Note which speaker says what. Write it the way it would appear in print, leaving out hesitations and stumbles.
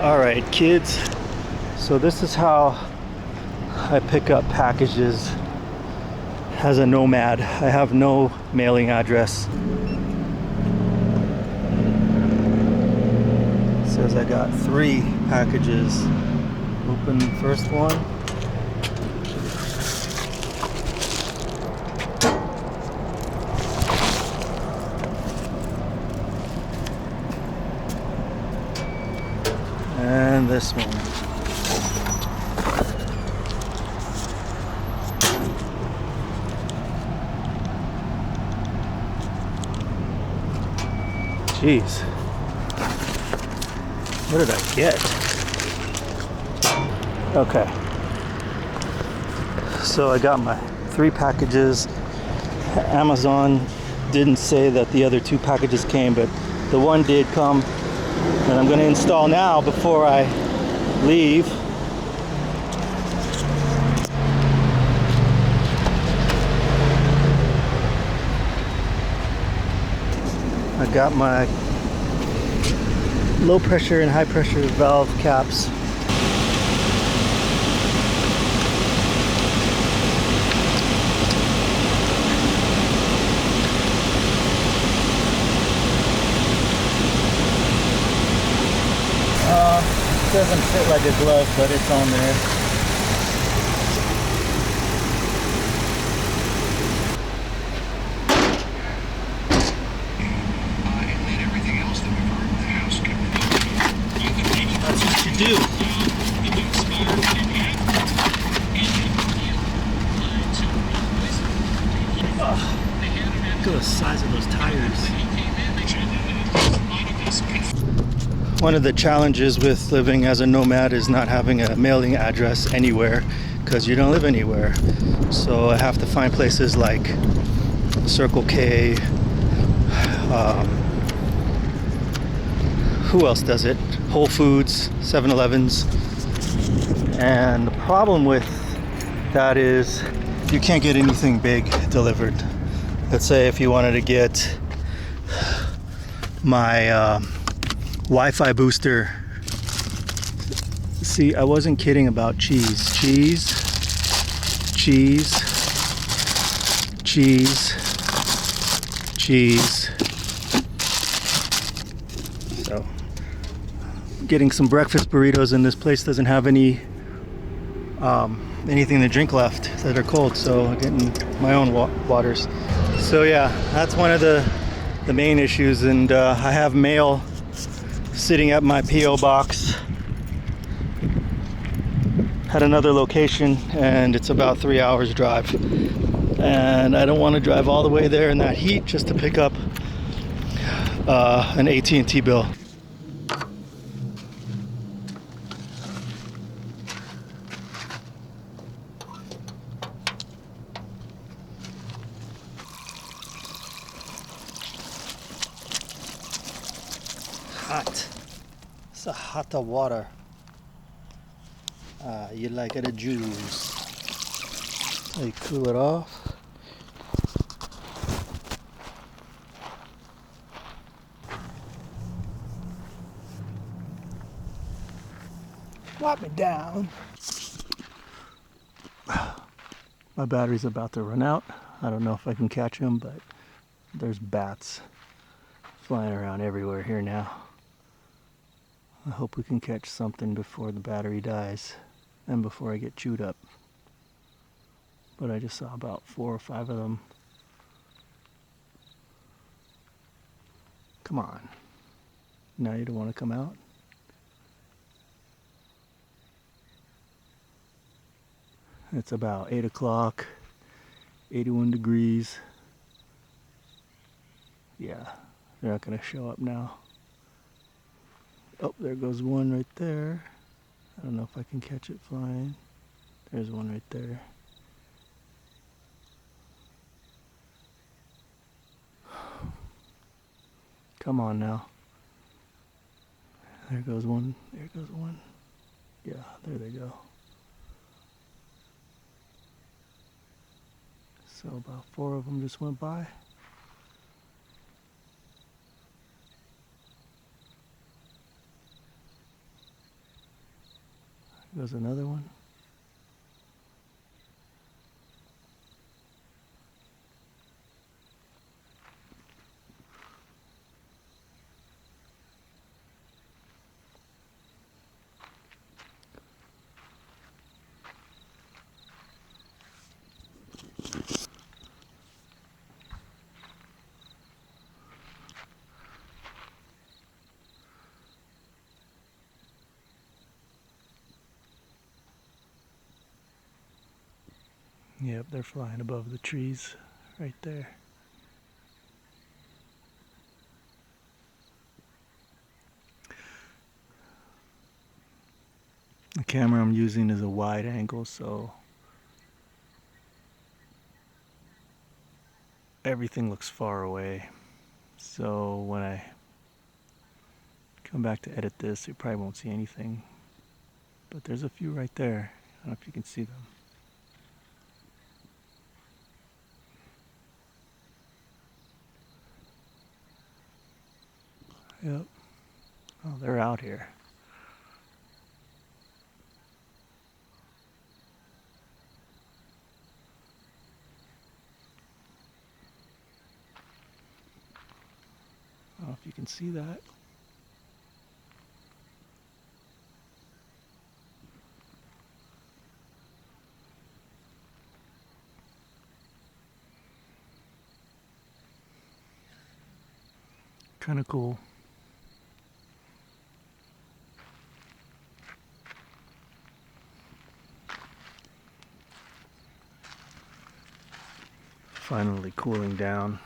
Speaker 1: Alright kids, so this is how I pick up packages as a nomad. I have no mailing address. It says I got 3 packages. Open the first one. And this one. Jeez. What did I get? Okay. So I got my 3 packages. Amazon didn't say that the other 2 packages came, but the one did come. And I'm going to install now before I leave. I got my low pressure and high pressure valve caps. It doesn't fit like a glove, but it's on there.
Speaker 2: And then everything else that we've heard in the house community.
Speaker 1: That's what you do. Look at the size of those tires. One of the challenges with living as a nomad is not having a mailing address anywhere, because you don't live anywhere. So I have to find places like Circle K. Who else does it? Whole Foods, 7-Elevens. And the problem with that is you can't get anything big delivered. Let's say if you wanted to get my Wi-Fi booster. See, I wasn't kidding about cheese. Cheese. So, getting some breakfast burritos, and this place doesn't have any anything to drink left that are cold, so I'm getting my own waters. So yeah, that's one of the main issues, and I have mail sitting at my P.O. box at another location, and it's about 3 hours drive, and I don't want to drive all the way there in that heat just to pick up an AT&T bill. Hot. It's a hot water. You like it a juice. So you cool it off. Wipe it down. My battery's about to run out. I don't know if I can catch them, but there's bats flying around everywhere here now. I hope we can catch something before the battery dies and before I get chewed up. But I just saw about 4 or 5 of them. Come on. Now you don't want to come out? It's about 8 o'clock, 81 degrees. Yeah, they're not going to show up now. Oh, there goes one right there. I don't know if I can catch it flying. There's one right there. Come on now. There goes one. There goes one. Yeah, there they go. So about 4 of them just went by. Goes another one. Yep, they're flying above the trees right there. The camera I'm using is a wide angle, so everything looks far away. So when I come back to edit this, you probably won't see anything. But there's a few right there. I don't know if you can see them. Yep. Oh, they're out here. I don't know if you can see that. Kind of cool. Finally cooling down.